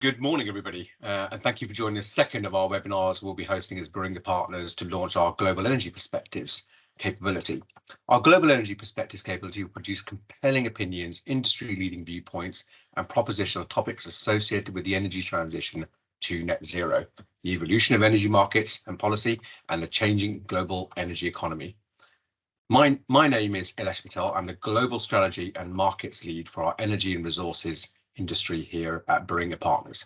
Good morning, everybody, and thank you for joining the second of our webinars we'll be hosting as Baringa partners to launch our Global Energy Perspectives capability. Our Global Energy Perspectives capability will produce compelling opinions, industry-leading viewpoints, and propositional topics associated with the energy transition to net zero, the evolution of energy markets and policy, and the changing global energy economy. My name is Ilesh Patel. I'm the Global Strategy and Markets Lead for our energy and resources industry here at Baringa Partners.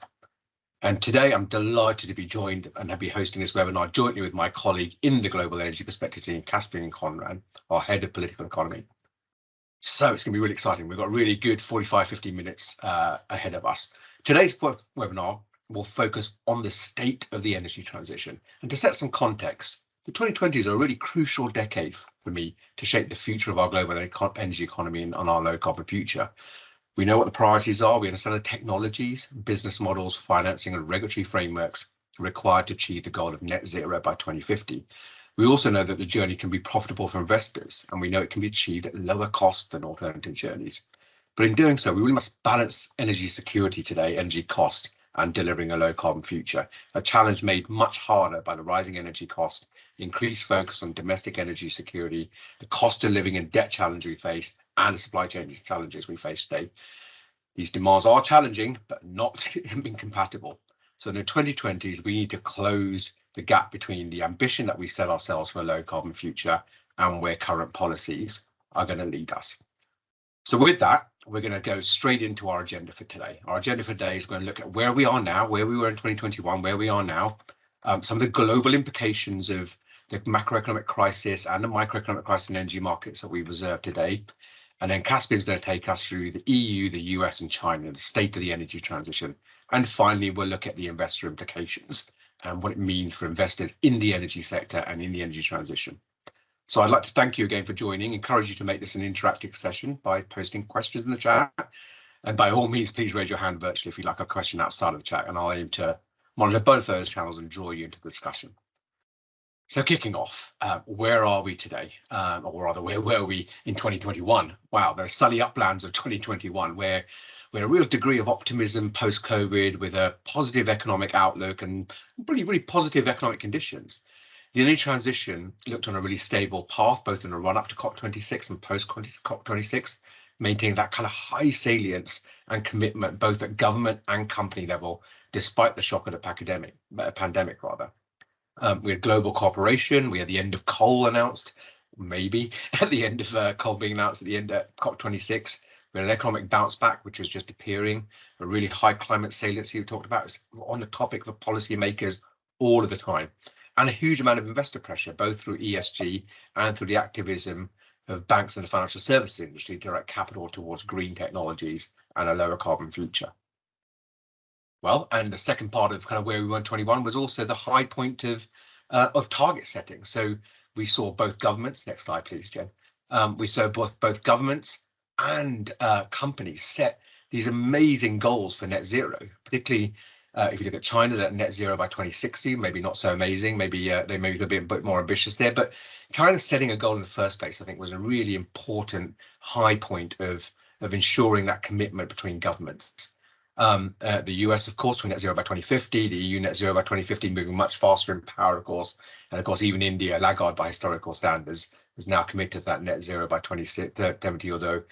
And today I'm delighted to be joined and be hosting this webinar jointly with my colleague in the Global Energy Perspective team, Caspian and Conran, our head of political economy. So it's going to be really exciting. We've got really good 50 minutes ahead of us. Today's webinar will focus on the state of the energy transition. And to set some context, the 2020s are a really crucial decade for me to shape the future of our global energy economy and on our low carbon future. We know what the priorities are. We understand the technologies, business models, financing and regulatory frameworks required to achieve the goal of net zero by 2050. We also know that the journey can be profitable for investors, and we know it can be achieved at lower cost than alternative journeys. But in doing so, we really must balance energy security today, energy cost, and delivering a low carbon future, a challenge made much harder by the rising energy cost, increased focus on domestic energy security, the cost of living and debt challenge we face, and the supply chain challenges we face today. These demands are challenging, but not incompatible. So in the 2020s, we need to close the gap between the ambition that we set ourselves for a low carbon future and where current policies are going to lead us. So with that, we're going to go straight into our agenda for today. Our agenda for today is going to look at where we are now, where we were in 2021, where we are now, some of the global implications of the macroeconomic crisis and the microeconomic crisis in energy markets that we've observed today. And then Caspian is going to take us through the EU, the US and China, the state of the energy transition. And finally, we'll look at the investor implications and what it means for investors in the energy sector and in the energy transition. So I'd like to thank you again for joining, encourage you to make this an interactive session by posting questions in the chat. And by all means, please raise your hand virtually if you'd like a question outside of the chat, and I'll aim to monitor both those channels and draw you into the discussion. So kicking off, where are we today? Or rather, where were we in 2021? Wow, the sunny uplands of 2021, where a real degree of optimism post-COVID with a positive economic outlook and really positive economic conditions. The energy transition looked on a really stable path, both in the run-up to COP26 and post-COP26, maintaining that kind of high salience and commitment, both at government and company level, despite the shock of the pandemic rather. We had global cooperation. We had the end of coal announced, maybe at the end of coal being announced at the end of COP26. We had an economic bounce back, which was just appearing. A really high climate saliency we talked about is on the topic for policymakers all of the time. And a huge amount of investor pressure, both through ESG and through the activism of banks and the financial services industry to direct capital towards green technologies and a lower carbon future. Well, and the second part of kind of where we were in 21 was also the high point of target setting. So we saw both governments, next slide, please, Jen. We saw both governments and companies set these amazing goals for net zero, particularly if you look at China, that net zero by 2060, maybe not so amazing. Maybe they may be a bit more ambitious there, but China setting a goal in the first place, I think, was a really important high point of ensuring that commitment between governments. The US, of course, net zero by 2050, the EU net zero by 2050, moving much faster in power, of course. And of course, even India, laggard by historical standards, is now committed to that net zero by 2070, although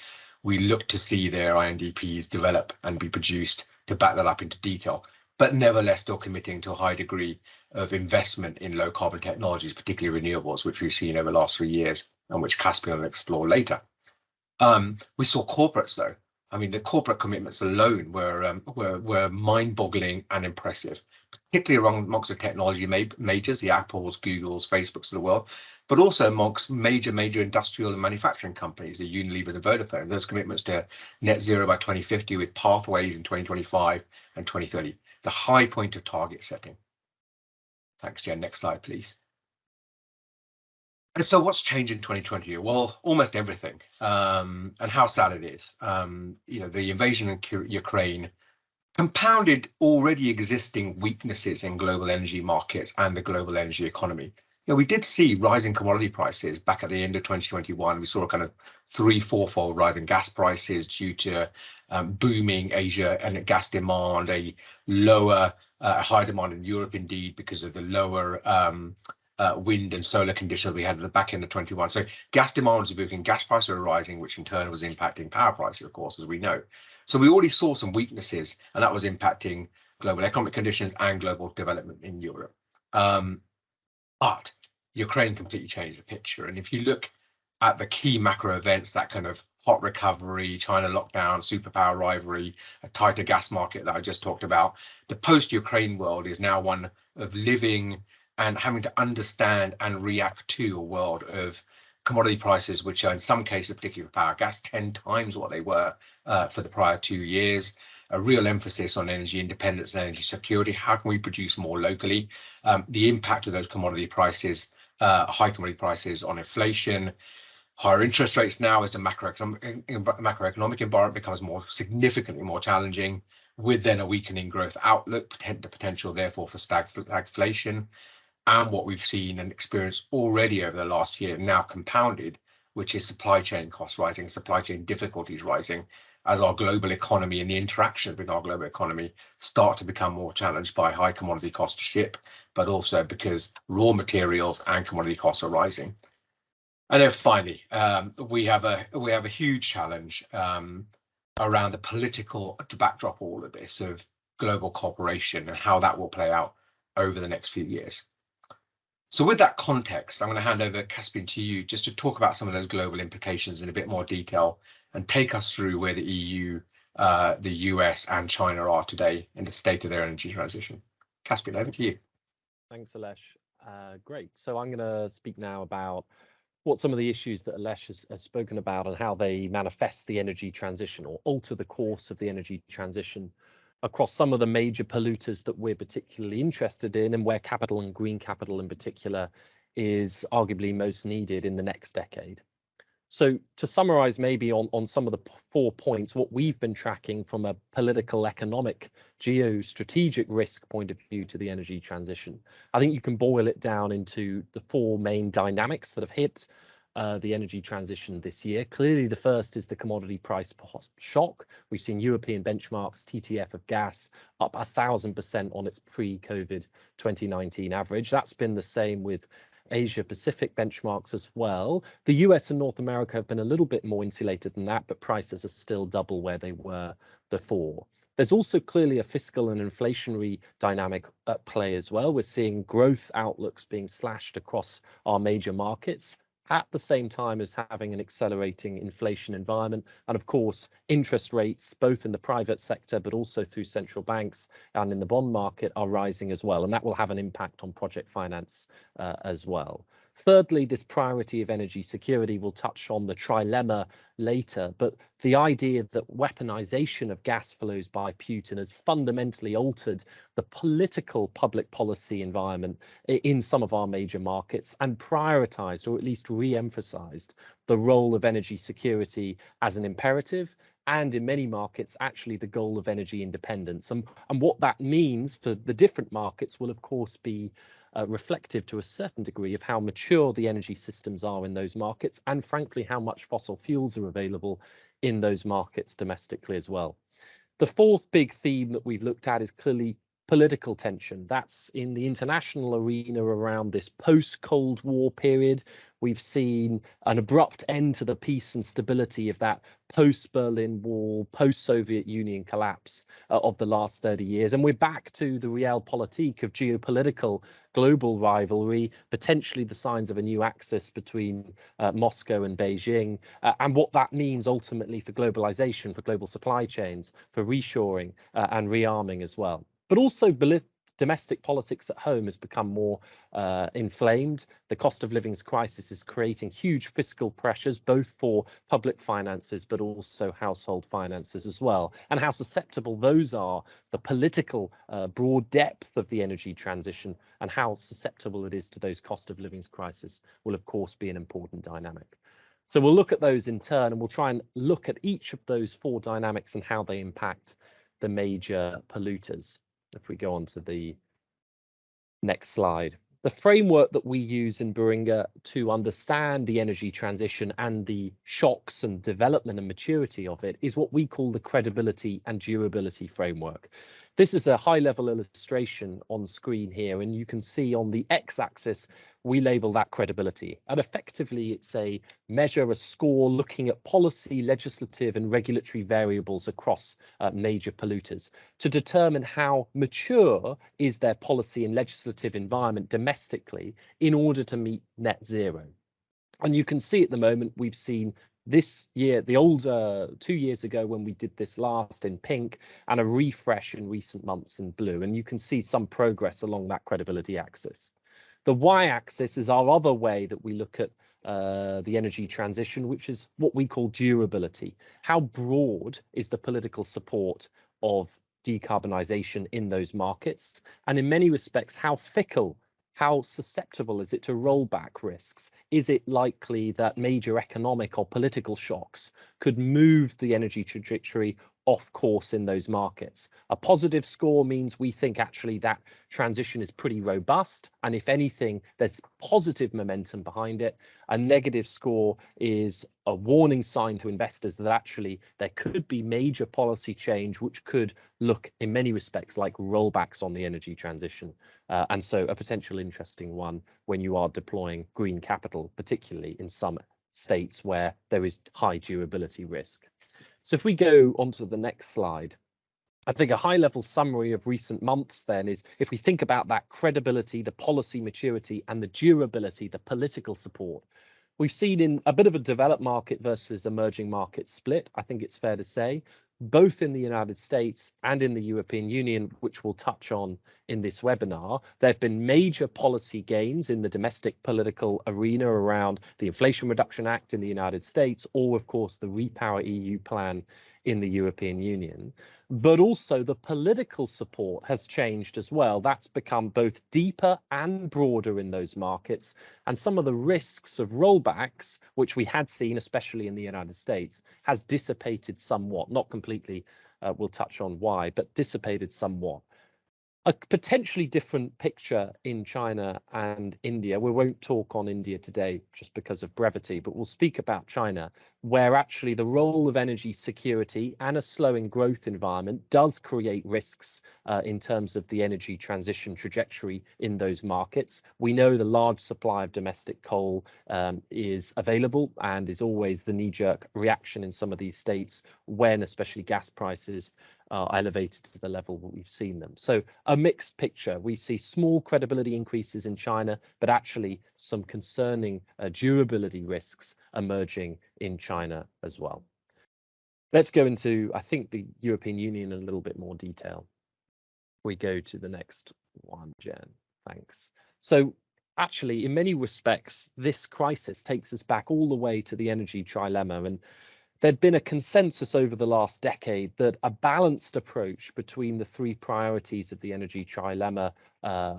we look to see their INDPs develop and be produced to back that up into detail. But nevertheless, still committing to a high degree of investment in low carbon technologies, particularly renewables, which we've seen over the last 3 years and which Caspian will explore later. We saw corporates, though. I mean, the corporate commitments alone were mind-boggling and impressive, particularly amongst the technology majors, the Apples, Googles, Facebooks of the world, but also amongst major industrial and manufacturing companies, the Unilever and Vodafone. Those commitments to net zero by 2050 with pathways in 2025 and 2030, the high point of target setting. Thanks, Jen. Next slide, please. And so what's changed in 2020? Well, almost everything, and how sad it is. The invasion in Ukraine compounded already existing weaknesses in global energy markets and the global energy economy. We did see rising commodity prices back at the end of 2021. We saw a kind of 3-4-fold rise in gas prices due to booming Asia and gas demand, a lower, high demand in Europe indeed because of the lower wind and solar conditions we had at the back end of 21. So gas demand was booming, gas prices are rising, which in turn was impacting power prices, of course, as we know. So we already saw some weaknesses, and that was impacting global economic conditions and global development in Europe. But Ukraine completely changed the picture. And if you look at the key macro events, that kind of hot recovery, China lockdown, superpower rivalry, a tighter gas market that I just talked about, the post-Ukraine world is now one of living and having to understand and react to a world of commodity prices, which are in some cases, particularly for power gas, 10 times what they were for the prior 2 years. A real emphasis on energy independence and energy security. How can we produce more locally? The impact of those commodity prices, high commodity prices on inflation, higher interest rates now as the macroeconomic environment becomes more significantly more challenging, with then a weakening growth outlook, the potential therefore for stagflation, and what we've seen and experienced already over the last year, now compounded, which is supply chain costs rising, supply chain difficulties rising, as our global economy and the interaction with our global economy start to become more challenged by high commodity cost to ship, but also because raw materials and commodity costs are rising. And then finally, we have a huge challenge around the political backdrop of all of this, of global cooperation and how that will play out over the next few years. So with that context, I'm going to hand over, Caspian, to you just to talk about some of those global implications in a bit more detail and take us through where the EU, the US and China are today in the state of their energy transition. Caspian, over to you. Thanks, Ilesh. Great. So I'm going to speak now about what some of the issues that Ilesh has spoken about and how they manifest the energy transition or alter the course of the energy transition across some of the major polluters that we're particularly interested in, and where capital and green capital in particular is arguably most needed in the next decade. So to summarize maybe on some of the 4 points, what we've been tracking from a political, economic, geostrategic risk point of view to the energy transition, I think you can boil it down into the 4 main dynamics that have hit the energy transition this year. Clearly, the first is the commodity price shock. We've seen European benchmarks, TTF of gas, up 1,000% on its pre-COVID 2019 average. That's been the same with Asia Pacific benchmarks as well. The US and North America have been a little bit more insulated than that, but prices are still double where they were before. There's also clearly a fiscal and inflationary dynamic at play as well. We're seeing growth outlooks being slashed across our major markets, at the same time as having an accelerating inflation environment. And of course, interest rates, both in the private sector, but also through central banks and in the bond market, are rising as well. And that will have an impact on project finance as well. Thirdly, this priority of energy security, will touch on the trilemma later, but the idea that weaponization of gas flows by Putin has fundamentally altered the political public policy environment in some of our major markets and prioritized, or at least re-emphasized, the role of energy security as an imperative, and in many markets, actually the goal of energy independence. And what that means for the different markets will, of course, be reflective to a certain degree of how mature the energy systems are in those markets, and frankly, how much fossil fuels are available in those markets domestically as well. The fourth big theme that we've looked at is clearly political tension. That's in the international arena around this post-Cold War period. We've seen an abrupt end to the peace and stability of that post-Berlin Wall, post-Soviet Union collapse of the last 30 years. And we're back to the realpolitik of geopolitical global rivalry, potentially the signs of a new axis between Moscow and Beijing, and what that means ultimately for globalization, for global supply chains, for reshoring and rearming as well. But also domestic politics at home has become more inflamed. The cost of living crisis is creating huge fiscal pressures, both for public finances, but also household finances as well. And how susceptible those are, the political broad depth of the energy transition, and how susceptible it is to those cost of living crisis will, of course, be an important dynamic. So we'll look at those in turn, and we'll try and look at each of those 4 dynamics and how they impact the major polluters. If we go on to the next slide. The framework that we use in Baringa to understand the energy transition and the shocks and development and maturity of it is what we call the credibility and durability framework. This is a high-level illustration on screen here, and you can see on the x-axis we label that credibility, and effectively it's a measure, a score looking at policy, legislative and regulatory variables across major polluters to determine how mature is their policy and legislative environment domestically in order to meet net zero. And you can see at the moment we've seen this year, the old 2 years ago when we did this last in pink, and a refresh in recent months in blue. And you can see some progress along that credibility axis. The y-axis is our other way that we look at the energy transition, which is what we call durability. How broad is the political support of decarbonisation in those markets? And in many respects, how fickle, how susceptible is it to rollback risks? Is it likely that major economic or political shocks could move the energy trajectory off course in those markets? A positive score means we think actually that transition is pretty robust, and if anything, there's positive momentum behind it. A negative score is a warning sign to investors that actually there could be major policy change which could look in many respects like rollbacks on the energy transition, and so a potential interesting one when you are deploying green capital, particularly in some states where there is high durability risk. So if we go on to the next slide, I think a high-level summary of recent months then is if we think about that credibility, the policy maturity, and the durability, the political support, we've seen in a bit of a developed market versus emerging market split, I think it's fair to say, both in the United States and in the European Union, which we'll touch on in this webinar. There have been major policy gains in the domestic political arena around the Inflation Reduction Act in the United States, or of course the Repower EU plan in the European Union. But also the political support has changed as well. That's become both deeper and broader in those markets. And some of the risks of rollbacks, which we had seen, especially in the United States, has dissipated somewhat, not completely, we'll touch on why, but dissipated somewhat. A potentially different picture in China and India. We won't talk on India today just because of brevity, but we'll speak about China, where actually the role of energy security and a slowing growth environment does create risks in terms of the energy transition trajectory in those markets. We know the large supply of domestic coal is available and is always the knee-jerk reaction in some of these states when especially gas prices are elevated to the level that we've seen them. So a mixed picture. We see small credibility increases in China, but actually some concerning durability risks emerging in China as well. Let's go into, I think, the European Union in a little bit more detail. We go to the next one, Jen. Thanks. So actually, in many respects, this crisis takes us back all the way to the energy trilemma, and there'd been a consensus over the last decade that a balanced approach between the three priorities of the energy trilemma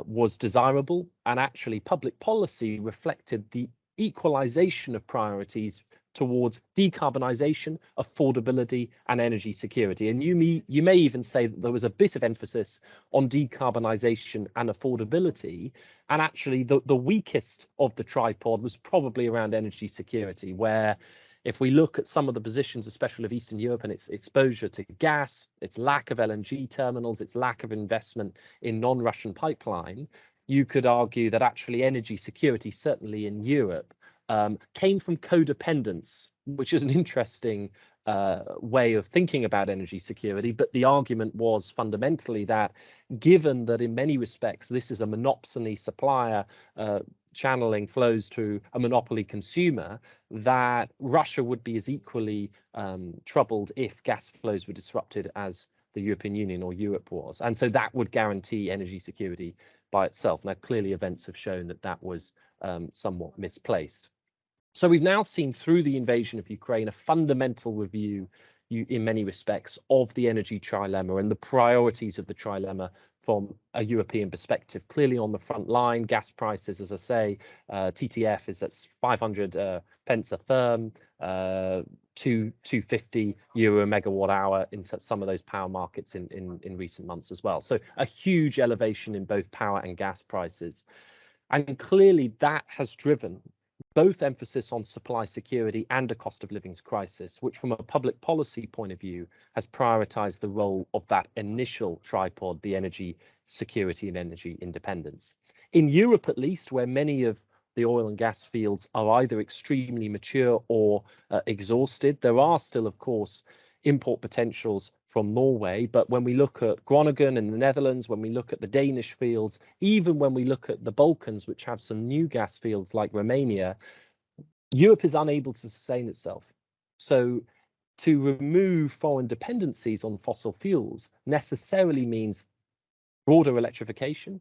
was desirable, and actually public policy reflected the equalization of priorities towards decarbonisation, affordability and energy security. And you may even say that there was a bit of emphasis on decarbonisation and affordability, and actually the weakest of the tripod was probably around energy security, where if we look at some of the positions, especially of Eastern Europe and its exposure to gas, its lack of LNG terminals, its lack of investment in non-Russian pipeline, you could argue that actually energy security, certainly in Europe, came from codependence, which is an interesting way of thinking about energy security. But the argument was fundamentally that given that in many respects this is a monopsony supplier channeling flows to a monopoly consumer, that Russia would be as equally troubled if gas flows were disrupted as the European Union or Europe was. And so that would guarantee energy security by itself. Now, clearly events have shown that that was somewhat misplaced. So we've now seen through the invasion of Ukraine a fundamental review in many respects of the energy trilemma and the priorities of the trilemma from a European perspective. Clearly on the front line, gas prices, as I say, TTF is at 500 pence a therm, 250 euro a megawatt hour into some of those power markets in recent months as well. So a huge elevation in both power and gas prices. And clearly that has driven both emphasis on supply security and a cost of living crisis, which from a public policy point of view has prioritized the role of that initial tripod, the energy security and energy independence. In Europe, at least, where many of the oil and gas fields are either extremely mature or exhausted, there are still, of course, import potentials from Norway. But when we look at Groningen in the Netherlands, when we look at the Danish fields, even when we look at the Balkans, which have some new gas fields like Romania, Europe is unable to sustain itself. So to remove foreign dependencies on fossil fuels necessarily means broader electrification.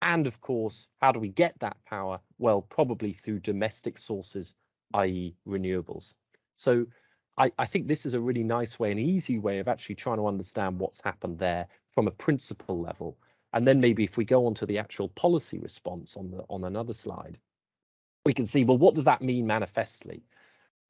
And of course, how do we get that power? Well, probably through domestic sources, i.e. renewables. So I think this is a really nice way, an easy way of actually trying to understand what's happened there from a principle level. And then maybe if we go on to the actual policy response on another slide, we can see, well, what does that mean manifestly?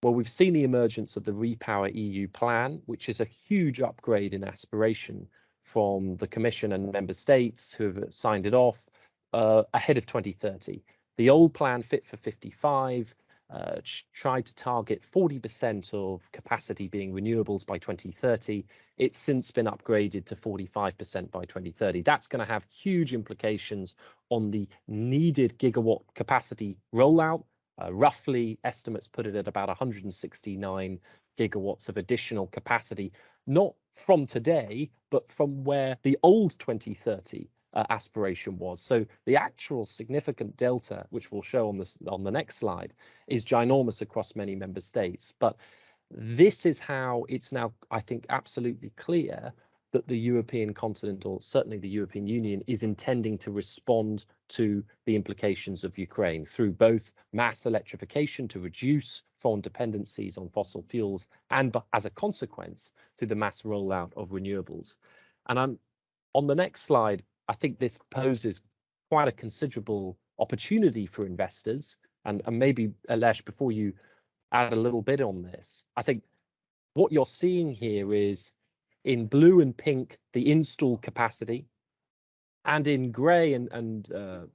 Well, we've seen the emergence of the Repower EU plan, which is a huge upgrade in aspiration from the Commission and member states who have signed it off ahead of 2030. The old plan, Fit for 55, tried to target 40% of capacity being renewables by 2030. It's since been upgraded to 45% by 2030. That's going to have huge implications on the needed gigawatt capacity rollout. Roughly, estimates put it at about 169 gigawatts of additional capacity, not from today, but from where the old 2030 aspiration was. So the actual significant delta, which we'll show on the next slide, is ginormous across many member states. But this is how it's now, I think, absolutely clear that the European continent, or certainly the European Union, is intending to respond to the implications of Ukraine through both mass electrification to reduce foreign dependencies on fossil fuels, and as a consequence, through the mass rollout of renewables. And I'm on the next slide. I think this poses quite a considerable opportunity for investors. And maybe, Ilesh, before you add a little bit on this, I think what you're seeing here is in blue and pink, the install capacity, and in grey and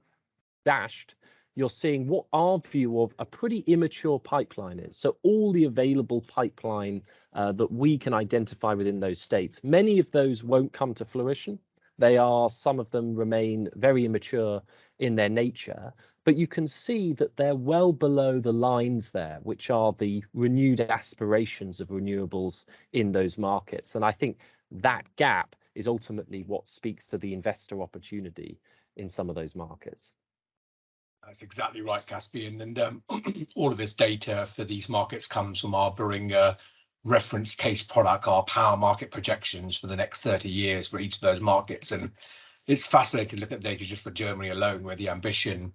dashed, you're seeing what our view of a pretty immature pipeline is. So all the available pipeline that we can identify within those states, many of those won't come to fruition. Some of them remain very immature in their nature, but you can see that they're well below the lines there, which are the renewed aspirations of renewables in those markets. And I think that gap is ultimately what speaks to the investor opportunity in some of those markets. That's exactly right, Caspian. And all of this data for these markets comes from our Baringa reference case product, our power market projections for the next 30 years for each of those markets. And it's fascinating to look at data just for Germany alone, where the ambition,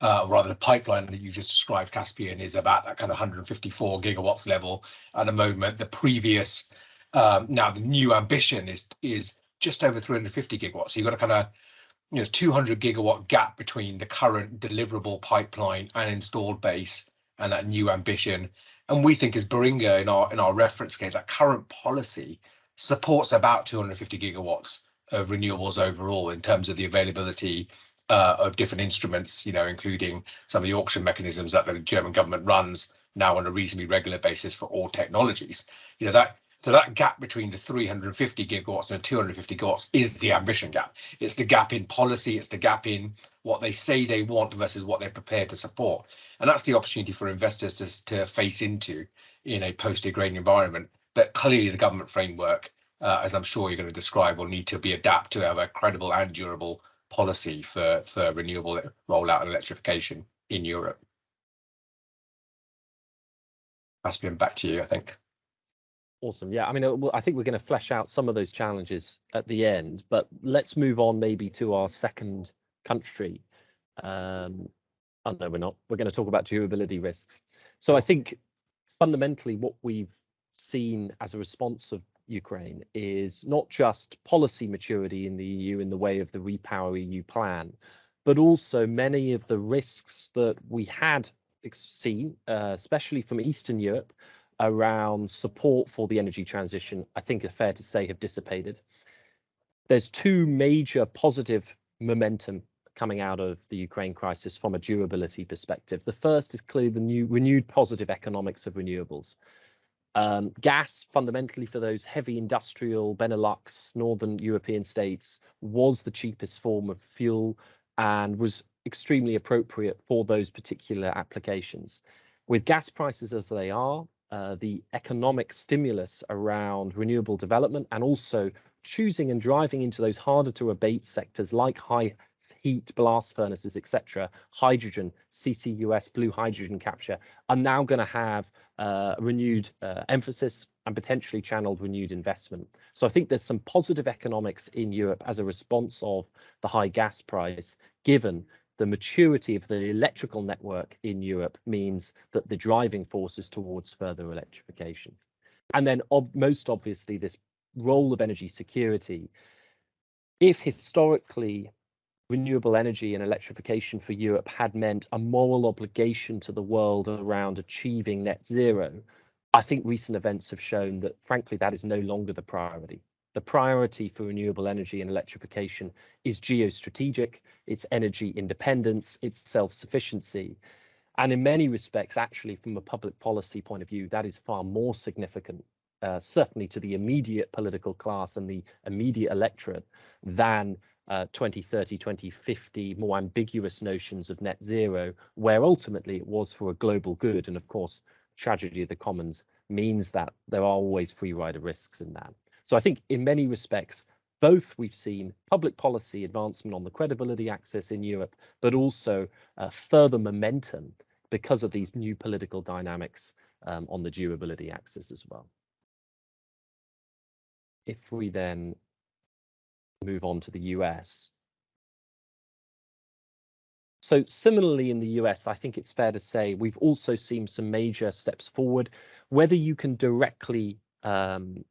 rather the pipeline that you just described, Caspian, is about that kind of 154 gigawatts level at the moment. The previous, now the new ambition is just over 350 gigawatts. So you've got a kind of 200 gigawatt gap between the current deliverable pipeline and installed base and that new ambition. And we think as Baringa in our reference case, that current policy supports about 250 gigawatts of renewables overall in terms of the availability of different instruments, including some of the auction mechanisms that the German government runs now on a reasonably regular basis for all technologies. So that gap between the 350 gigawatts and the 250 gigawatts is the ambition gap. It's the gap in policy. It's the gap in what they say they want versus what they're prepared to support. And that's the opportunity for investors to face into in a post-Ukraine environment. But clearly the government framework, as I'm sure you're going to describe, will need to be adapted to have a credible and durable policy for renewable rollout and electrification in Europe. Caspian, back to you, I think. Awesome. Yeah, I mean, I think we're going to flesh out some of those challenges at the end, but let's move on maybe to our second country. Oh, no, we're not. We're going to talk about durability risks. So I think fundamentally what we've seen as a response of Ukraine is not just policy maturity in the EU in the way of the Repower EU plan, but also many of the risks that we had seen, especially from Eastern Europe, around support for the energy transition, I think are fair to say have dissipated. There's two major positive momentum coming out of the Ukraine crisis from a durability perspective. The first is clearly the new renewed positive economics of renewables. Gas, fundamentally for those heavy industrial Benelux, Northern European states, was the cheapest form of fuel and was extremely appropriate for those particular applications. With gas prices as they are, the economic stimulus around renewable development and also choosing and driving into those harder to abate sectors like high heat blast furnaces, etc., hydrogen, CCUS, blue hydrogen capture, are now going to have renewed emphasis and potentially channeled renewed investment. So I think there's some positive economics in Europe as a response of the high gas price, given the maturity of the electrical network in Europe means that the driving force is towards further electrification. And then most obviously this role of energy security. If historically renewable energy and electrification for Europe had meant a moral obligation to the world around achieving net zero, I think recent events have shown that, frankly, that is no longer the priority. The priority for renewable energy and electrification is geostrategic, it's energy independence, it's self-sufficiency. And in many respects, actually, from a public policy point of view, that is far more significant, certainly to the immediate political class and the immediate electorate, than 2030, 2050, more ambiguous notions of net zero, where ultimately it was for a global good. And of course, tragedy of the commons means that there are always free rider risks in that. So I think in many respects, both we've seen public policy advancement on the credibility axis in Europe, but also further momentum because of these new political dynamics on the durability axis as well. If we then move on to the US. So similarly in the US, I think it's fair to say we've also seen some major steps forward. Whether you can directly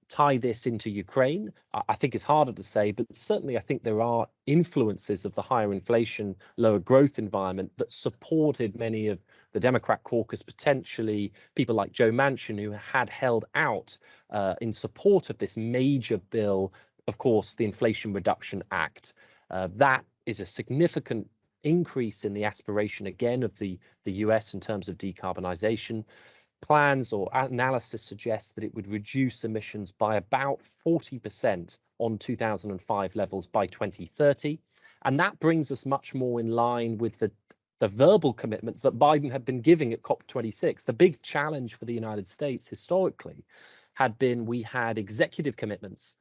tie this into Ukraine, I think it's harder to say, but certainly I think there are influences of the higher inflation, lower growth environment that supported many of the Democrat caucus, potentially people like Joe Manchin, who had held out in support of this major bill, of course, the Inflation Reduction Act. That is a significant increase in the aspiration, again, of the US in terms of decarbonisation. Plans or analysis suggest that it would reduce emissions by about 40% on 2005 levels by 2030. And that brings us much more in line with the verbal commitments that Biden had been giving at COP26. The big challenge for the United States historically had been we had executive commitments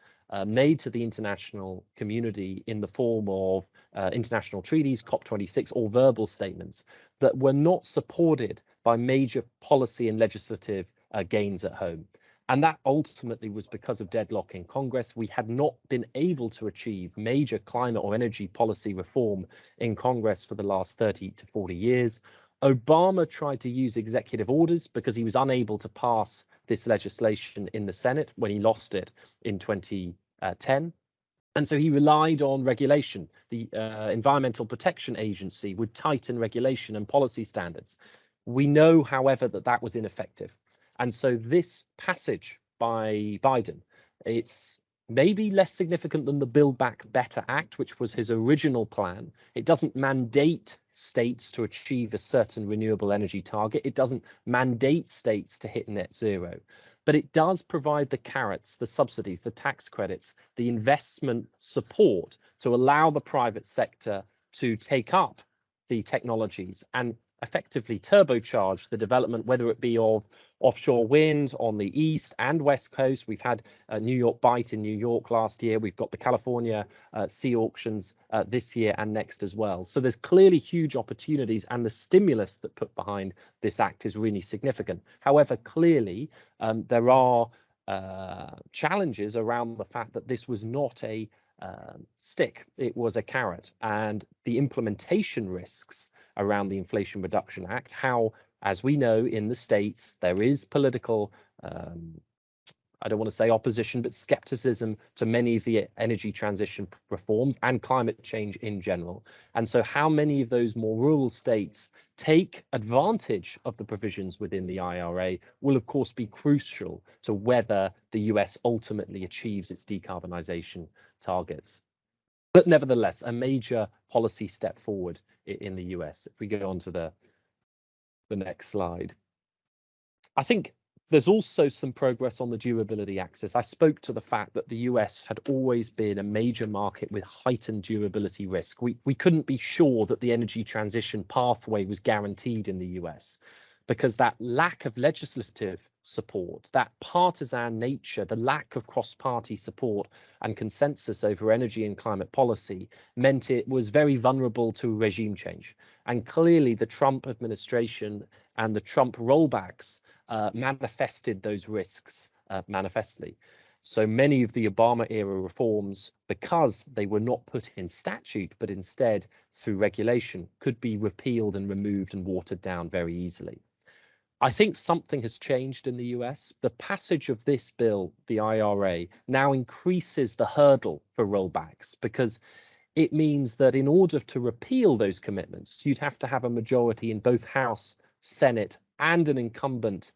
made to the international community in the form of international treaties, COP26, or verbal statements that were not supported by major policy and legislative gains at home. And that ultimately was because of deadlock in Congress. We had not been able to achieve major climate or energy policy reform in Congress for the last 30 to 40 years. Obama tried to use executive orders because he was unable to pass this legislation in the Senate when he lost it in 2010. And so he relied on regulation. The Environmental Protection Agency would tighten regulation and policy standards. We know, however, that that was ineffective. And so this passage by Biden, it's maybe less significant than the Build Back Better Act, which was his original plan. It doesn't mandate states to achieve a certain renewable energy target. It doesn't mandate states to hit net zero. But it does provide the carrots, the subsidies, the tax credits, the investment support to allow the private sector to take up the technologies and effectively turbocharge the development, whether it be of offshore wind on the east and west coast. We've had New York Bight in New York last year. We've got the California sea auctions this year and next as well. So there's clearly huge opportunities, and the stimulus that put behind this act is really significant. However, clearly there are challenges around the fact that this was not a stick, it was a carrot, and the implementation risks around the Inflation Reduction Act, how, as we know in the States, there is political, I don't want to say opposition, but skepticism to many of the energy transition reforms and climate change in general. And so how many of those more rural states take advantage of the provisions within the IRA will, of course, be crucial to whether the US ultimately achieves its decarbonisation targets. But nevertheless, a major policy step forward in the US. If we go on to the next slide. I think there's also some progress on the durability axis. I spoke to the fact that the US had always been a major market with heightened durability risk. We couldn't be sure that the energy transition pathway was guaranteed in the US because that lack of legislative support, that partisan nature, the lack of cross-party support and consensus over energy and climate policy meant it was very vulnerable to regime change. And clearly the Trump administration and the Trump rollbacks manifested those risks manifestly. So many of the Obama era reforms, because they were not put in statute, but instead through regulation, could be repealed and removed and watered down very easily. I think something has changed in the US. The passage of this bill, the IRA, now increases the hurdle for rollbacks because it means that in order to repeal those commitments, you'd have to have a majority in both House, Senate, and an incumbent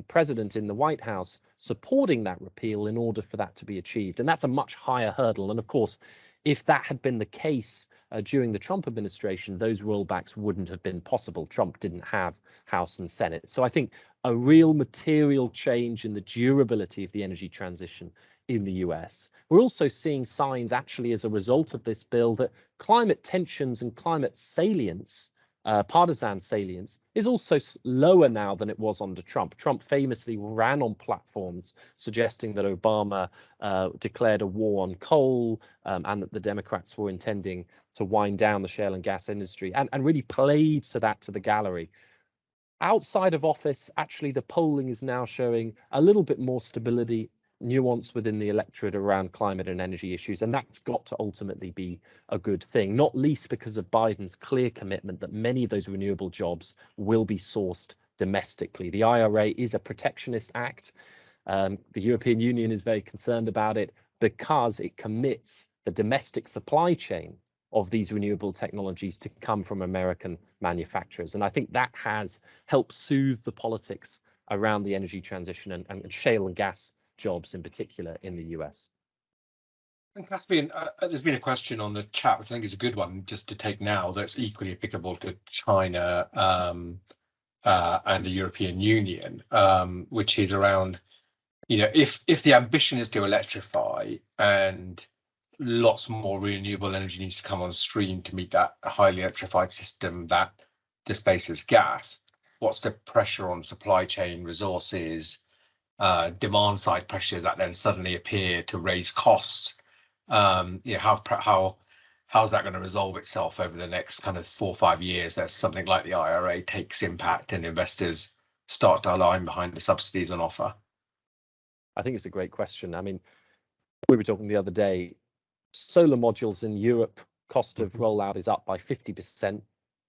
president in the White House supporting that repeal in order for that to be achieved. And that's a much higher hurdle. And of course, if that had been the case during the Trump administration, those rollbacks wouldn't have been possible. Trump didn't have House and Senate. So I think a real material change in the durability of the energy transition in the US. We're also seeing signs actually as a result of this bill that climate tensions and climate salience, partisan salience, is also lower now than it was under Trump. Trump famously ran on platforms suggesting that Obama declared a war on coal and that the Democrats were intending to wind down the shale and gas industry and really played to that to the gallery. Outside of office, actually, the polling is now showing a little bit more stability, nuance within the electorate around climate and energy issues, and that's got to ultimately be a good thing, not least because of Biden's clear commitment that many of those renewable jobs will be sourced domestically. The IRA is a protectionist act. The European Union is very concerned about it because it commits the domestic supply chain of these renewable technologies to come from American manufacturers. And I think that has helped soothe the politics around the energy transition and shale and gas jobs in particular in the US. And Caspian, there's been a question on the chat, which I think is a good one just to take now, that's equally applicable to China and the European Union, which is around, if the ambition is to electrify and lots more renewable energy needs to come on stream to meet that highly electrified system that displaces gas, what's the pressure on supply chain resources, demand side pressures that then suddenly appear to raise costs? How's that going to resolve itself over the next kind of 4 or 5 years as something like the IRA takes impact and investors start to align behind the subsidies on offer? I think it's a great question. I mean, we were talking the other day, solar modules in Europe, cost of rollout is up by 50%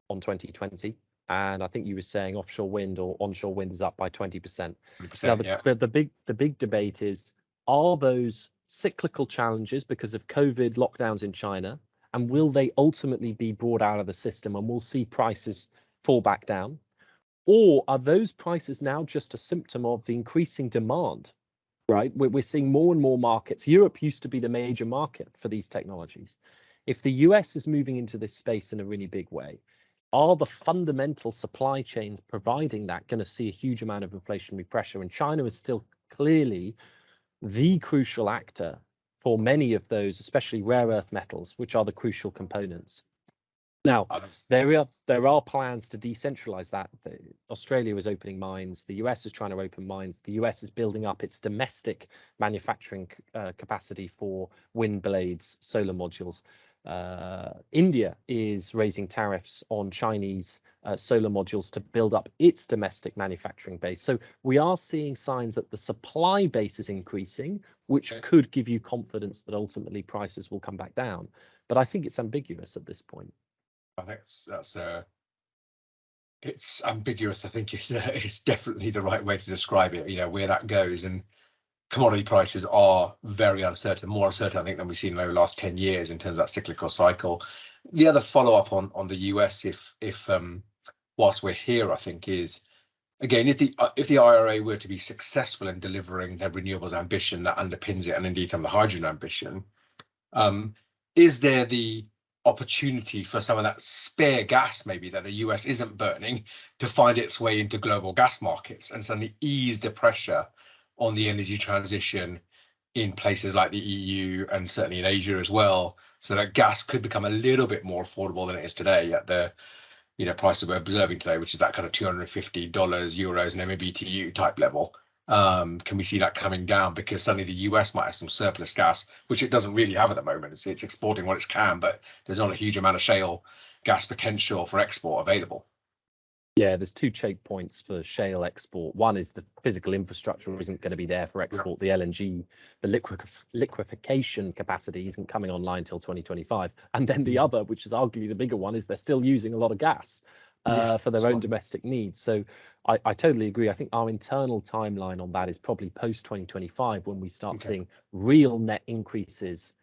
on 2020. And I think you were saying offshore wind or onshore wind is up by 20%. Now, the big debate is, are those cyclical challenges because of COVID lockdowns in China, and will they ultimately be brought out of the system and we'll see prices fall back down? Or are those prices now just a symptom of the increasing demand, right? We're seeing more and more markets. Europe used to be the major market for these technologies. If the US is moving into this space in a really big way, are the fundamental supply chains providing that going to see a huge amount of inflationary pressure? And China is still clearly the crucial actor for many of those, especially rare earth metals, which are the crucial components. Now, there are plans to decentralize that. Australia is opening mines. The US is trying to open mines. The US is building up its domestic manufacturing capacity for wind blades, solar modules. India is raising tariffs on Chinese solar modules to build up its domestic manufacturing base. So we are seeing signs that the supply base is increasing, which could give you confidence that ultimately prices will come back down. But I think it's ambiguous at this point. I think it's ambiguous. I think it's definitely the right way to describe it. Where that goes, and commodity prices are very uncertain, more uncertain, I think, than we've seen over the last 10 years in terms of that cyclical cycle. The other follow-up on the US, if whilst we're here, I think, is again, if the IRA were to be successful in delivering their renewables ambition that underpins it, and indeed some of the hydrogen ambition, is there the opportunity for some of that spare gas maybe that the US isn't burning to find its way into global gas markets and suddenly ease the pressure on the energy transition in places like the EU and certainly in Asia as well, so that gas could become a little bit more affordable than it is today at the price that we're observing today, which is that kind of $250 euros an MMBTU type level. Can we see that coming down because suddenly the US might have some surplus gas, which it doesn't really have at the moment. It's exporting what it can, but there's not a huge amount of shale gas potential for export available. Yeah, there's two choke points for shale export. One is the physical infrastructure isn't going to be there for export. The LNG, the liquefaction capacity isn't coming online until 2025. And then the other, which is arguably the bigger one, is they're still using a lot of gas for their own domestic needs. So I totally agree. I think our internal timeline on that is probably post 2025 when we start seeing real net increases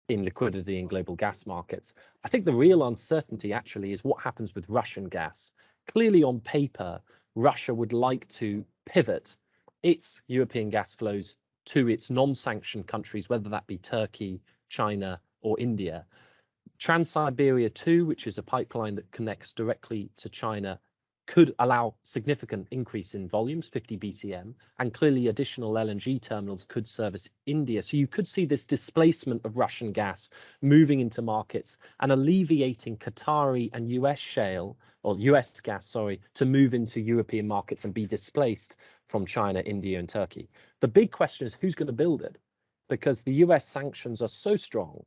in liquidity in global gas markets. I think the real uncertainty actually is what happens with Russian gas. Clearly on paper, Russia would like to pivot its European gas flows to its non-sanctioned countries, whether that be Turkey, China, or India. Trans-Siberia 2, which is a pipeline that connects directly to China, could allow significant increase in volumes, 50 BCM, and clearly additional LNG terminals could service India. So you could see this displacement of Russian gas moving into markets and alleviating Qatari and US shale, or US gas, sorry, to move into European markets and be displaced from China, India, and Turkey. The big question is who's going to build it? Because the US sanctions are so strong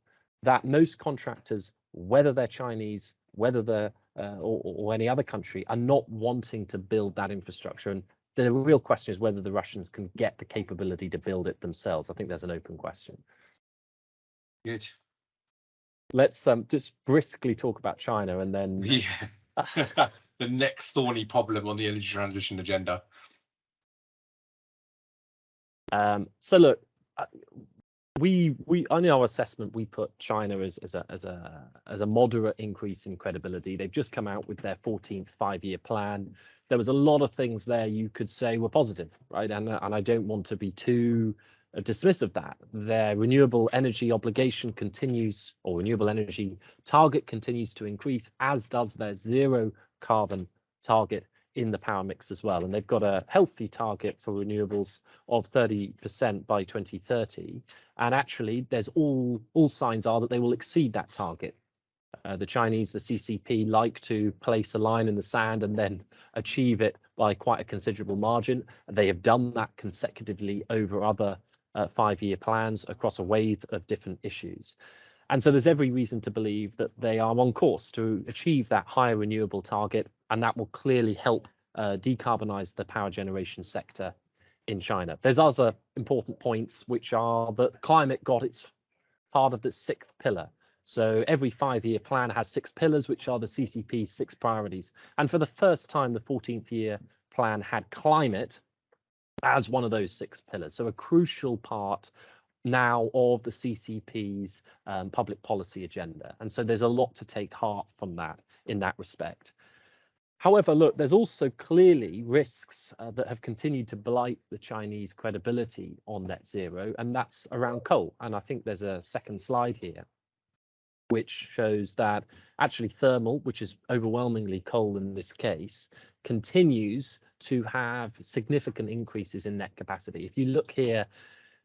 that most contractors, whether they're Chinese, whether they're or any other country, are not wanting to build that infrastructure. And the real question is whether the Russians can get the capability to build it themselves. I think there's an open question. Good. Let's just briskly talk about China and then the next thorny problem on the energy transition agenda. So look, we on our assessment we put China as a moderate increase in credibility. They've just come out with their 14th five-year plan. There was a lot of things there you could say were positive, right? And I don't want to be too dismissive of that. Their renewable energy obligation continues, or renewable energy target continues to increase, as does their zero carbon target in the power mix as well. And they've got a healthy target for renewables of 30% by 2030. And actually, there's all signs are that they will exceed that target. The Chinese, the CCP, like to place a line in the sand and then achieve it by quite a considerable margin. They have done that consecutively over other five-year plans across a wave of different issues. And so there's every reason to believe that they are on course to achieve that higher renewable target, and that will clearly help decarbonize the power generation sector in China. There's other important points, which are that climate got its part of the sixth pillar. So every five-year plan has 6 pillars, which are the CCP's 6 priorities. And for the first time, the 14th year plan had climate as one of those 6 pillars. So a crucial part now of the CCP's public policy agenda. And so there's a lot to take heart from that in that respect. However, look, there's also clearly risks that have continued to blight the Chinese credibility on net zero, and that's around coal. And I think there's a second slide here, which shows that actually thermal, which is overwhelmingly coal in this case, continues to have significant increases in net capacity. If you look here,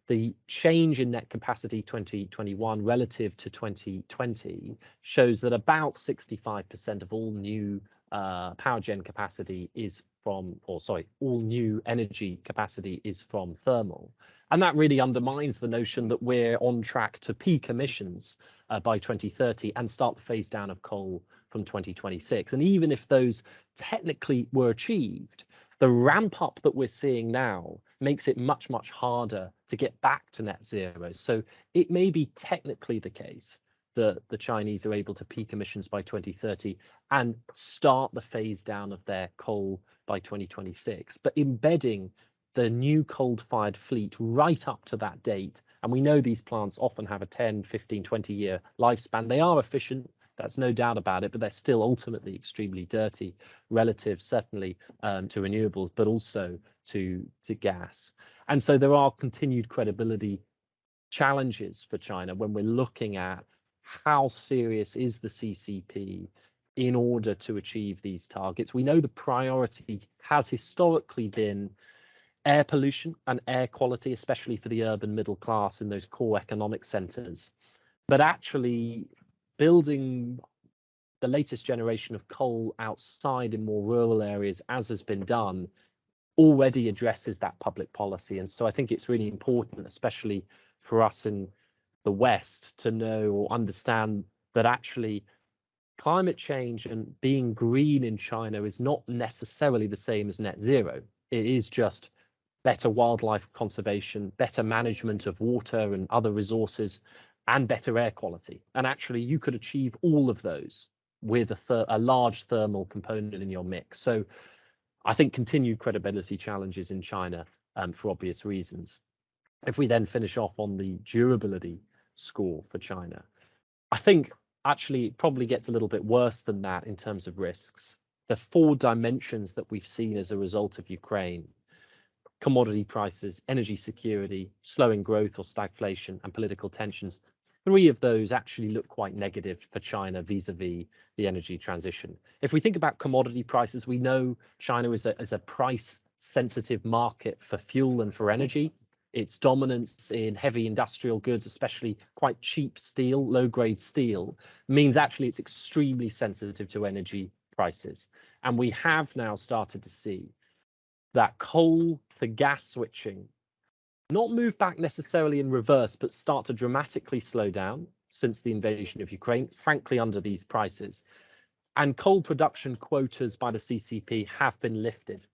the change in net capacity 2021 relative to 2020 shows that about 65% of all new power gen capacity is from, all new energy capacity is from thermal. And that really undermines the notion that we're on track to peak emissions by 2030 and start the phase down of coal from 2026. And even if those technically were achieved, the ramp up that we're seeing now makes it much, much harder to get back to net zero. So it may be technically the case that the Chinese are able to peak emissions by 2030 and start the phase down of their coal by 2026, but embedding the new coal-fired fleet right up to that date. And we know these plants often have a 10, 15, 20-year lifespan. They are efficient, that's no doubt about it, but they're still ultimately extremely dirty relative, certainly to renewables, but also to gas. And so there are continued credibility challenges for China when we're looking at how serious is the CCP in order to achieve these targets? We know the priority has historically been air pollution and air quality, especially for the urban middle class in those core economic centres. But actually building the latest generation of coal outside in more rural areas, as has been done, already addresses that public policy. And so I think it's really important, especially for us in the West, to know or understand that actually climate change and being green in China is not necessarily the same as net zero. It is just better wildlife conservation, better management of water and other resources, and better air quality. And actually, you could achieve all of those with a large thermal component in your mix. So I think continued credibility challenges in China for obvious reasons. If we then finish off on the durability score for China, I think actually it probably gets a little bit worse than that in terms of risks. The 4 dimensions that we've seen as a result of Ukraine: commodity prices, energy security, slowing growth or stagflation, and political tensions. 3 of those actually look quite negative for China vis-a-vis the energy transition. If we think about commodity prices, we know China is a price-sensitive market for fuel and for energy. Its dominance in heavy industrial goods, especially quite cheap steel, low-grade steel, means actually it's extremely sensitive to energy prices. And we have now started to see that coal to gas switching not move back necessarily in reverse, but start to dramatically slow down since the invasion of Ukraine, frankly, under these prices. And coal production quotas by the CCP have been lifted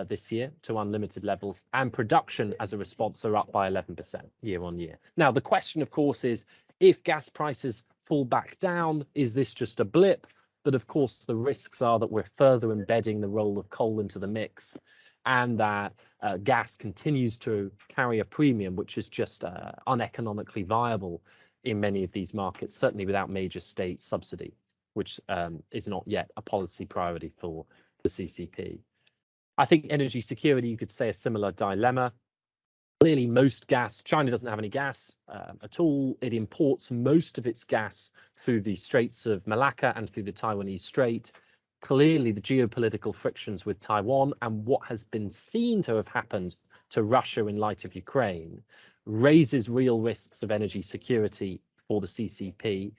this year to unlimited levels, and production as a response are up by 11% year on year. Now, the question, of course, is if gas prices fall back down, is this just a blip? But of course, the risks are that we're further embedding the role of coal into the mix, and that gas continues to carry a premium, which is just uneconomically viable in many of these markets, certainly without major state subsidy, which is not yet a policy priority for the CCP. I think energy security, you could say a similar dilemma. Clearly, most gas, China doesn't have any gas at all. It imports most of its gas through the Straits of Malacca and through the Taiwanese Strait. Clearly, the geopolitical frictions with Taiwan and what has been seen to have happened to Russia in light of Ukraine raises real risks of energy security for the CCP.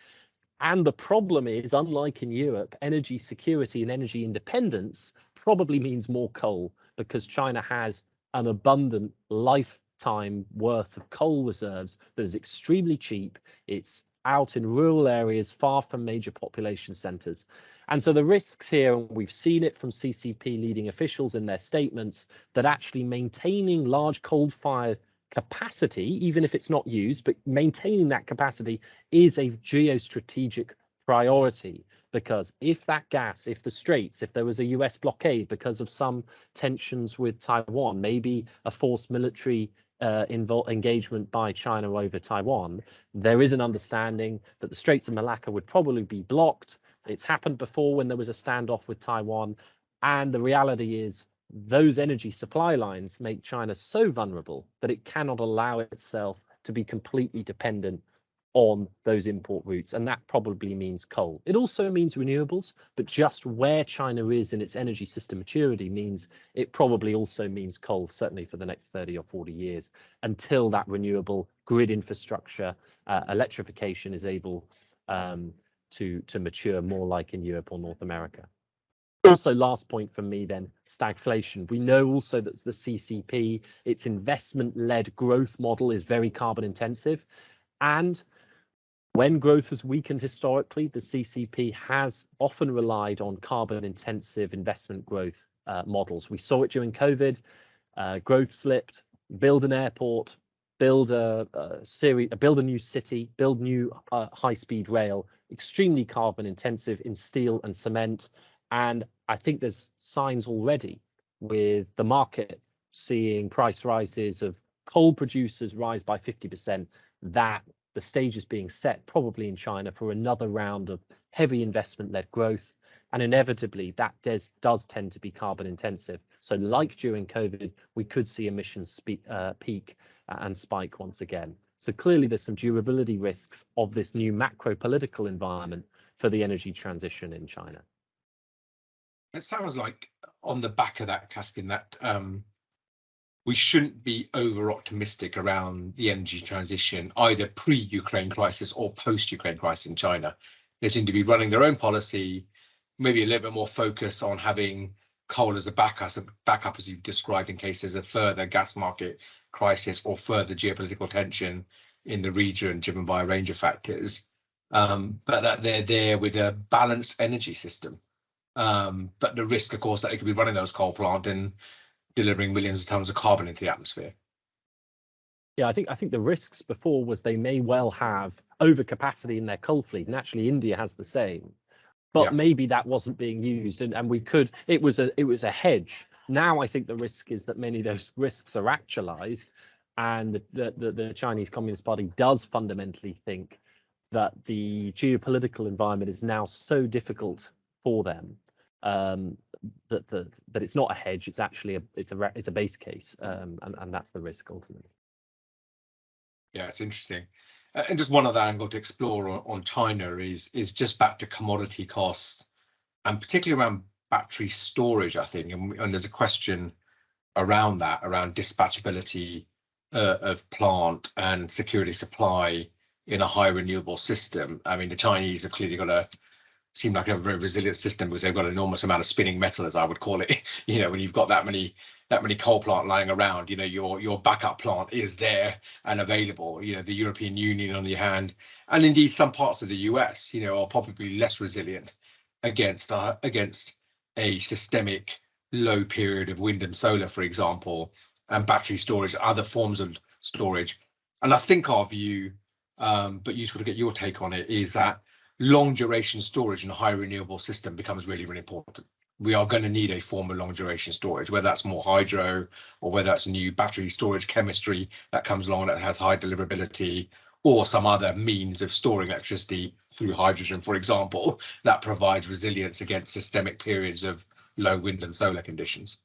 And the problem is, unlike in Europe, energy security and energy independence probably means more coal, because China has an abundant lifetime worth of coal reserves that is extremely cheap. It's out in rural areas far from major population centers. And so the risks here, and we've seen it from CCP leading officials in their statements, that actually maintaining large coal-fired capacity, even if it's not used, but maintaining that capacity is a geostrategic priority. Because if that gas, if the Straits, if there was a US blockade because of some tensions with Taiwan, maybe a forced military engagement by China over Taiwan, there is an understanding that the Straits of Malacca would probably be blocked. It's happened before when there was a standoff with Taiwan. And the reality is those energy supply lines make China so vulnerable that it cannot allow itself to be completely dependent on those import routes, and that probably means coal. It also means renewables, but just where China is in its energy system maturity means it probably also means coal, certainly for the next 30 or 40 years, until that renewable grid infrastructure, electrification is able to mature more like in Europe or North America. Also, last point for me then, stagflation. We know also that the CCP, its investment-led growth model is very carbon intensive. And when growth has weakened historically, the CCP has often relied on carbon-intensive investment growth models. We saw it during COVID. Growth slipped. Build an airport, build a new city, build new high-speed rail. Extremely carbon-intensive in steel and cement. And I think there's signs already with the market seeing price rises of coal producers rise by 50%, that the stage is being set probably in China for another round of heavy investment-led growth. And inevitably, that does tend to be carbon intensive. So like during COVID, we could see emissions peak and spike once again. So clearly there's some durability risks of this new macro political environment for the energy transition in China. It sounds like on the back of that, Caspian, that we shouldn't be over optimistic around the energy transition, either pre-Ukraine crisis or post-Ukraine crisis in China. They seem to be running their own policy, maybe a little bit more focused on having coal as a backup, as you've described, in case there's a further gas market crisis or further geopolitical tension in the region driven by a range of factors. But that they're there with a balanced energy system. But the risk, of course, that they could be running those coal plants and delivering millions of tons of carbon into the atmosphere. Yeah, I think the risks before was they may well have overcapacity in their coal fleet, and actually India has the same. But Yeah. maybe that wasn't being used, and we could. It was a hedge. Now I think the risk is that many of those risks are actualized, and the Chinese Communist Party does fundamentally think that the geopolitical environment is now so difficult for them that it's not a hedge. It's actually it's a base case, and that's the risk ultimately. Yeah, it's interesting. And just one other angle to explore on China is just back to commodity costs, and particularly around battery storage, I think. And there's a question around that, around dispatchability of plant and security supply in a high renewable system. I mean, the Chinese have clearly got a seem like a very resilient system because they've got an enormous amount of spinning metal, as I would call it. When you've got that many coal plant lying around, your backup plant is there and available. The European Union, on the hand, and indeed some parts of the US, are probably less resilient against a systemic low period of wind and solar, for example, and battery storage, other forms of storage. And I think our view, but useful to get your take on it, is that long duration storage in a high renewable system becomes really, really important. We are going to need a form of long duration storage, whether that's more hydro or whether that's a new battery storage chemistry that comes along that has high deliverability, or some other means of storing electricity through hydrogen, for example, that provides resilience against systemic periods of low wind and solar conditions.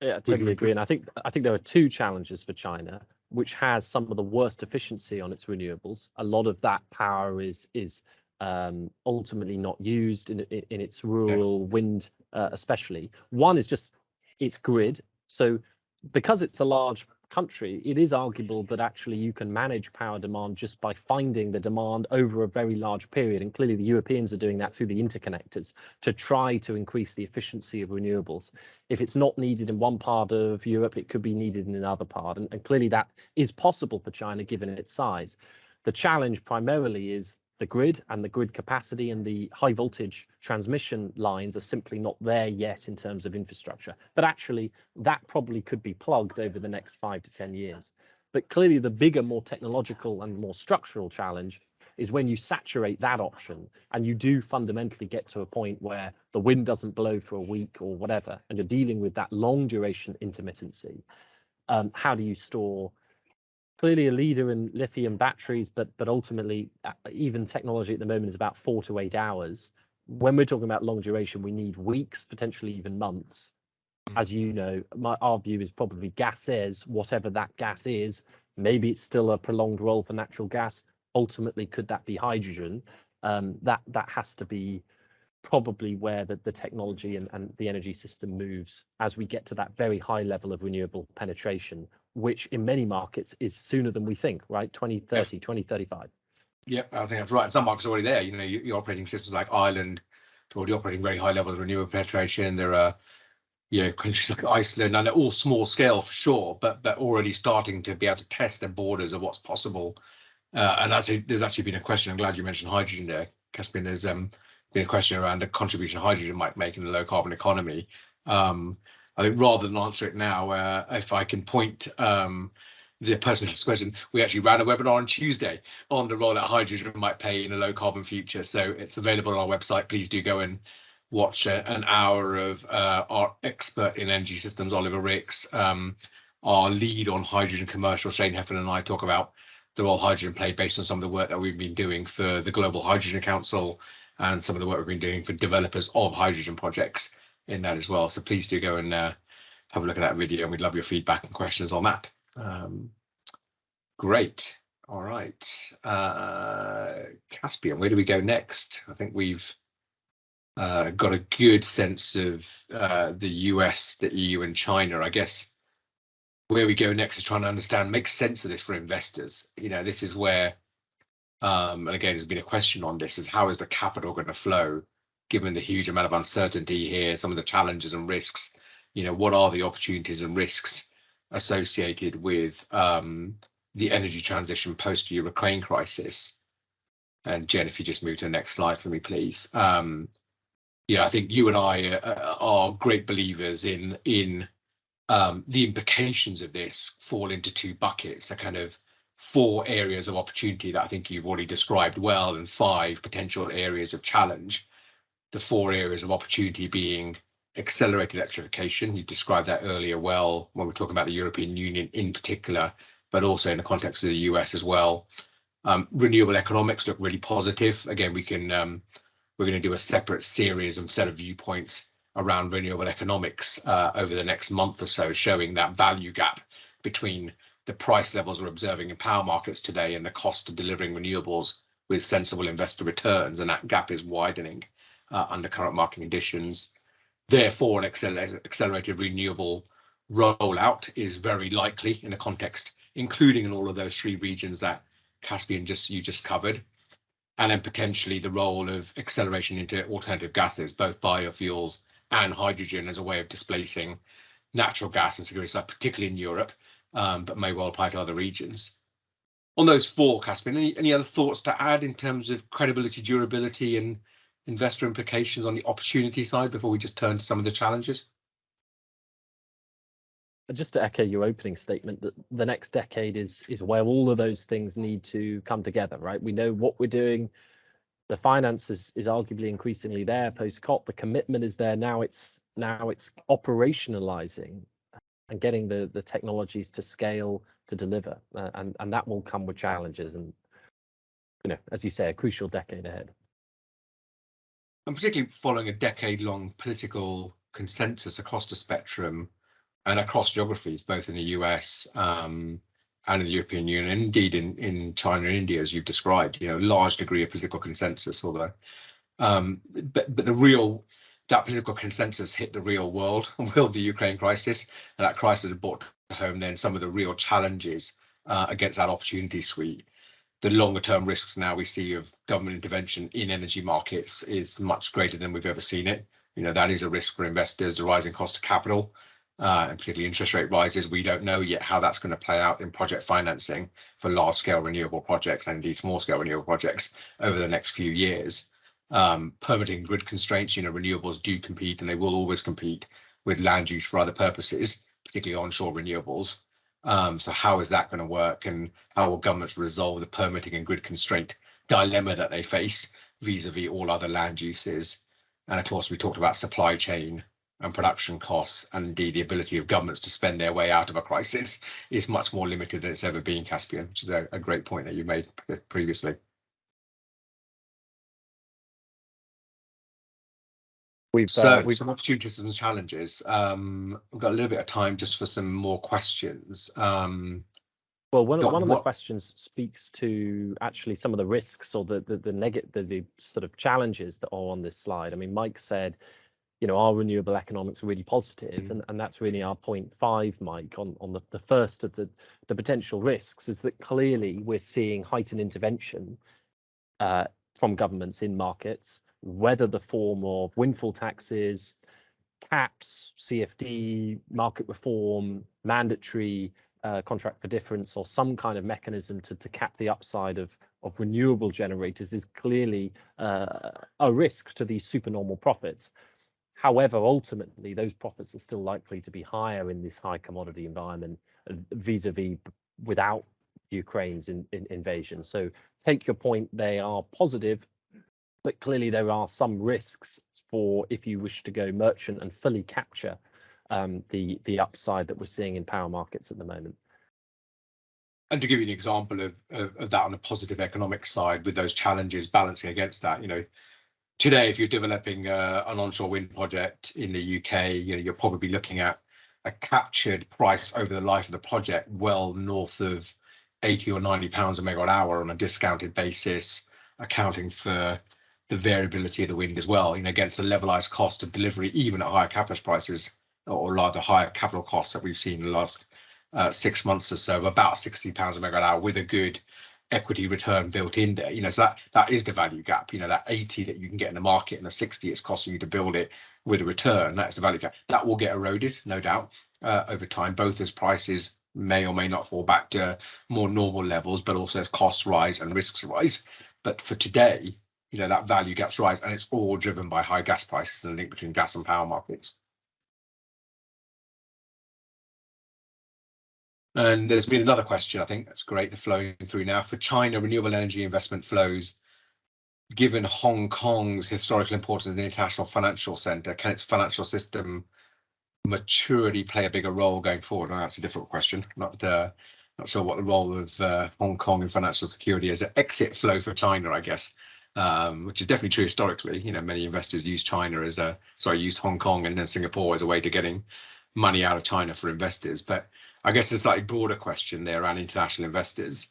Yeah, I totally agree. And I think there are two challenges for China, which has some of the worst efficiency on its renewables. A lot of that power is ultimately not used in its rural wind, especially. One is just its grid. So because it's a large country, it is arguable that actually you can manage power demand just by finding the demand over a very large period. And clearly the Europeans are doing that through the interconnectors to try to increase the efficiency of renewables. If it's not needed in one part of Europe, it could be needed in another part. And clearly that is possible for China given its size. The challenge primarily is the grid and the grid capacity, and the high voltage transmission lines are simply not there yet in terms of infrastructure. But actually, that probably could be plugged over the next 5 to 10 years. But clearly, the bigger, more technological and more structural challenge is when you saturate that option and you do fundamentally get to a point where the wind doesn't blow for a week or whatever, and you're dealing with that long duration intermittency. How do you store? Clearly a leader in lithium batteries, but ultimately even technology at the moment is about 4 to 8 hours. When we're talking about long duration, we need weeks, potentially even months. As you know, our view is probably gases, whatever that gas is. Maybe it's still a prolonged role for natural gas. Ultimately, could that be hydrogen? That has to be probably where the technology and the energy system moves as we get to that very high level of renewable penetration, which in many markets is sooner than we think, right? 2030, 2035. Yeah, I think that's right. And some markets are already there. You're operating systems like Ireland, already operating very high levels of renewable penetration. There are countries like Iceland, and they're all small scale for sure, but they're already starting to be able to test the borders of what's possible. And there's actually been a question. I'm glad you mentioned hydrogen there, Caspian. There's been a question around the contribution hydrogen might make in a low carbon economy. I think rather than answer it now, if I can point the person who's question, we actually ran a webinar on Tuesday on the role that hydrogen might play in a low carbon future. So it's available on our website. Please do go and watch an hour of our expert in energy systems, Oliver Ricks, our lead on hydrogen commercial, Shane Heffern, and I talk about the role hydrogen play based on some of the work that we've been doing for the Global Hydrogen Council and some of the work we've been doing for developers of hydrogen projects in that as well. So please do go and have a look at that video, and we'd love your feedback and questions on that. Great. All right. Caspian, where do we go next? I think we've got a good sense of the US, the EU, and China. I guess where we go next is trying to understand, make sense of this for investors. This is where, and again, there's been a question on this, is how is the capital going to flow, given the huge amount of uncertainty here, some of the challenges and risks, what are the opportunities and risks associated with the energy transition post-Ukraine crisis? And Jen, if you just move to the next slide for me, please. I think you and I are great believers in the implications of this fall into two buckets, a kind of 4 areas of opportunity that I think you've already described well, and 5 potential areas of challenge. The 4 areas of opportunity being accelerated electrification. You described that earlier well when we're talking about the European Union in particular, but also in the context of the US as well. Renewable economics look really positive. Again, we're going to do a separate series and set of viewpoints around renewable economics over the next month or so, showing that value gap between the price levels we're observing in power markets today and the cost of delivering renewables with sensible investor returns, and that gap is widening under current market conditions. Therefore, an accelerated renewable rollout is very likely in a context, including in all of those 3 regions that Caspian you just covered. And then potentially the role of acceleration into alternative gases, both biofuels and hydrogen, as a way of displacing natural gas and security supply, particularly in Europe, but may well apply to other regions. On those 4, Caspian, any other thoughts to add in terms of credibility, durability, and investor implications on the opportunity side before we just turn to some of the challenges? Just to echo your opening statement, that the next decade is where all of those things need to come together, right? We know what we're doing. The finance is arguably increasingly there post-COP. The commitment is there. Now it's operationalizing and getting the technologies to scale to deliver, and that will come with challenges, and as you say, a crucial decade ahead. And particularly following a decade-long political consensus across the spectrum and across geographies, both in the US and in the European Union, and indeed in China and India, as you've described, large degree of political consensus, although, but that political consensus hit the real world with the Ukraine crisis, and that crisis has brought home then some of the real challenges against that opportunity suite. The longer term risks now we see of government intervention in energy markets is much greater than we've ever seen it. That is a risk for investors, the rising cost of capital, and particularly interest rate rises. We don't know yet how that's going to play out in project financing for large scale renewable projects and indeed small scale renewable projects over the next few years. Permitting, grid constraints, renewables do compete, and they will always compete with land use for other purposes, particularly onshore renewables. So how is that going to work, and how will governments resolve the permitting and grid constraint dilemma that they face vis-a-vis all other land uses? And of course, we talked about supply chain and production costs, and indeed the ability of governments to spend their way out of a crisis is much more limited than it's ever been, Caspian, which is a great point that you made previously. We've some opportunities and challenges. We've got a little bit of time just for some more questions. Well, one of the questions speaks to actually some of the risks or the sort of challenges that are on this slide. I mean, Mike said, our renewable economics are really positive, and that's really our point 5, Mike, on the first of the potential risks, is that clearly we're seeing heightened intervention from governments in markets, whether the form of windfall taxes, caps, CFD, market reform, mandatory contract for difference, or some kind of mechanism to cap the upside of renewable generators, is clearly a risk to these supernormal profits. However, ultimately, those profits are still likely to be higher in this high commodity environment vis-a-vis without Ukraine's invasion. So take your point, they are positive, but clearly there are some risks for if you wish to go merchant and fully capture the upside that we're seeing in power markets at the moment. And to give you an example of that on a positive economic side, with those challenges balancing against that, today, if you're developing an onshore wind project in the UK, you're probably looking at a captured price over the life of the project well north of 80 or 90 pounds a megawatt hour on a discounted basis, accounting for the variability of the wind as well, against the levelized cost of delivery, even at higher capex prices, or rather higher capital costs that we've seen in the last 6 months or so, about 60 pounds a megawatt hour with a good equity return built in there. So that is the value gap. That 80 that you can get in the market and the 60 it's costing you to build it with a return. That's the value gap. That will get eroded, no doubt, over time, both as prices may or may not fall back to more normal levels, but also as costs rise and risks rise. But for today, that value gap's rise, and it's all driven by high gas prices and the link between gas and power markets. And there's been another question, I think that's great, flowing through now. For China, renewable energy investment flows, given Hong Kong's historical importance as an international financial center, can its financial system maturity play a bigger role going forward? And that's a difficult question. Not sure what the role of Hong Kong in financial security is. An exit flow for China, I guess, which is definitely true historically. Many investors use used Hong Kong and then Singapore as a way to getting money out of China for investors. But I guess a slightly broader question there around international investors,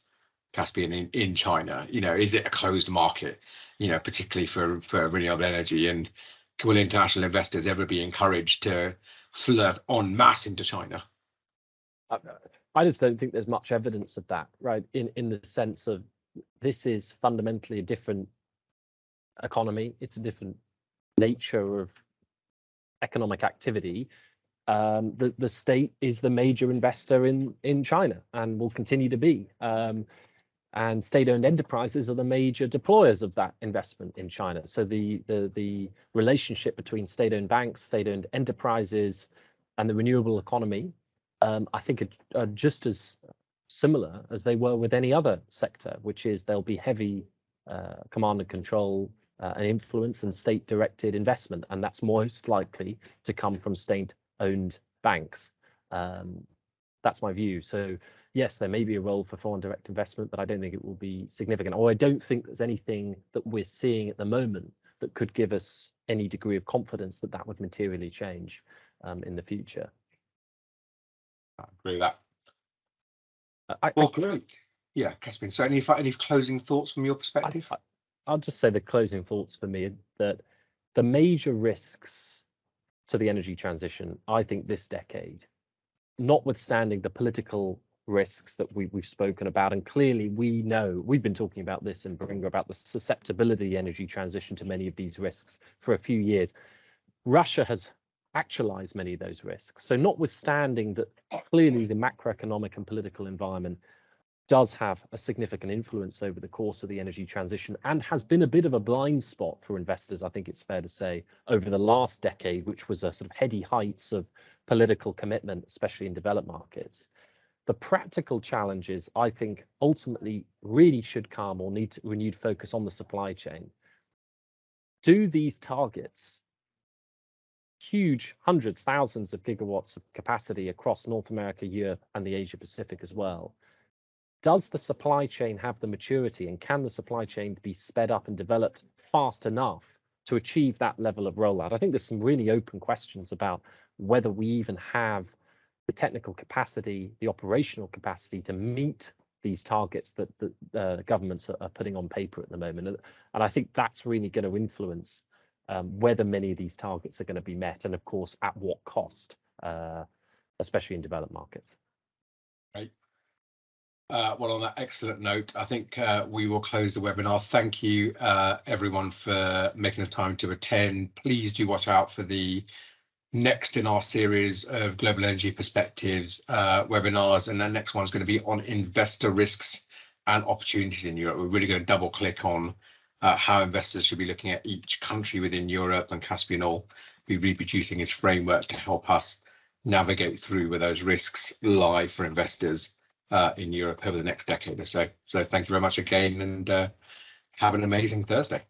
Caspian, in China. Is it a closed market? Particularly for renewable energy, and will international investors ever be encouraged to flood en masse into China? I just don't think there's much evidence of that, right? In the sense of this is fundamentally a different economy. It's a different nature of economic activity. The state is the major investor in China and will continue to be. And state-owned enterprises are the major deployers of that investment in China. So the relationship between state-owned banks, state-owned enterprises, and the renewable economy, I think are just as similar as they were with any other sector, which is there'll be heavy command and control and influence and state-directed investment, and that's most likely to come from state-owned banks. That's my view. So yes, there may be a role for foreign direct investment, but I don't think it will be significant, or I don't think there's anything that we're seeing at the moment that could give us any degree of confidence that that would materially change in the future. I agree with that. Well, great. Yeah, Caspian. So any closing thoughts from your perspective? I'll just say the closing thoughts for me that the major risks to the energy transition, I think this decade, notwithstanding the political risks that we've spoken about, and clearly we know, we've been talking about this in Baringa, about the susceptibility of the energy transition to many of these risks for a few years. Russia has actualized many of those risks. So notwithstanding that clearly the macroeconomic and political environment does have a significant influence over the course of the energy transition and has been a bit of a blind spot for investors, I think it's fair to say, over the last decade, which was a sort of heady heights of political commitment, especially in developed markets. The practical challenges, I think, ultimately really should come or need renewed focus on the supply chain. Do these targets, huge hundreds, thousands of gigawatts of capacity across North America, Europe, and the Asia Pacific as well, does the supply chain have the maturity, and can the supply chain be sped up and developed fast enough to achieve that level of rollout? I think there's some really open questions about whether we even have the technical capacity, the operational capacity to meet these targets that the governments are putting on paper at the moment. And I think that's really going to influence whether many of these targets are going to be met, and of course, at what cost, especially in developed markets. Right. Well, on that excellent note, I think we will close the webinar. Thank you, everyone, for making the time to attend. Please do watch out for the next in our series of Global Energy Perspectives webinars, and the next one's going to be on investor risks and opportunities in Europe. We're really going to double click on how investors should be looking at each country within Europe, and Caspian will be reproducing his framework to help us navigate through where those risks lie for investors in Europe over the next decade or so. So thank you very much again, and have an amazing Thursday.